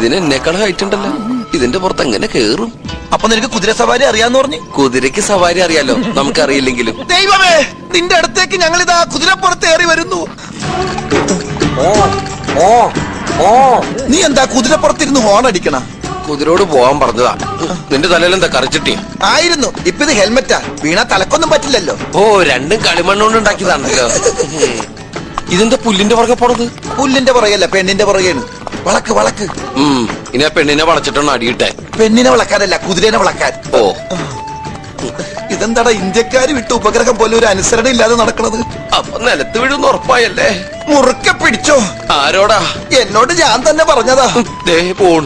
ഇതിന് എന്നെക്കാൾ ഹൈറ്റ് ഉണ്ടല്ലോ. ഇതിന്റെ പുറത്ത് എങ്ങനെ കേറും? അപ്പൊ നിനക്ക് കുതിര സവാരി അറിയാന്ന് പറഞ്ഞു? കുതിരക്ക് സവാരി അറിയാലോ, നമുക്കറിയില്ലെങ്കിലും. ദൈവമേ, നിന്റെ അടുത്തേക്ക് ഞങ്ങൾ ഇതാ കുതിരപ്പുറത്ത് ഏറി വരുന്നു. നീ എന്താ കുതിരപ്പുറത്തിരുന്ന് ഹോൺ അടിക്കണ? കുതിരോട് പോവാൻ പറഞ്ഞതാ. നിന്റെ തലയിലെന്താ കറിച്ചിട്ടിയാ? ആയിരുന്നു. ഇപ്പൊ ഇത് ഹെൽമെറ്റാ, വീണാ തലക്കൊന്നും പറ്റില്ലല്ലോ. ഓ, രണ്ടും കളിമണ്ണുകൊണ്ട് ഉണ്ടാക്കിയതാണല്ലോ. ഇതെന്താ പുല്ലിന്റെ പുറകെ പോണത്? പുല്ലിന്റെ പുറകെയല്ല, പെണ്ണിന്റെ പുറകെയാണ്. വളക്ക് വളക്ക്. ഇനി ആ പെണ്ണിനെ വളച്ചിട്ടാണ് അടിയിട്ടെ. പെണ്ണിനെ വളക്കാനല്ല, കുതിരനെ വളക്കാൻ. ഓ, ഇതെന്താടാ ഇന്ത്യക്കാര് വിട്ട് ഉപഗ്രഹം പോലെ ഒരു അനുസരണ ഇല്ലാതെ നടക്കണത്? അപ്പൊ നിലത്ത് വീഴുന്ന ഉറപ്പായല്ലേ? മുറുക്കെ പിടിച്ചോ. ആരോടാ? എന്നോട് ഞാൻ തന്നെ പറഞ്ഞതാ. പോൺ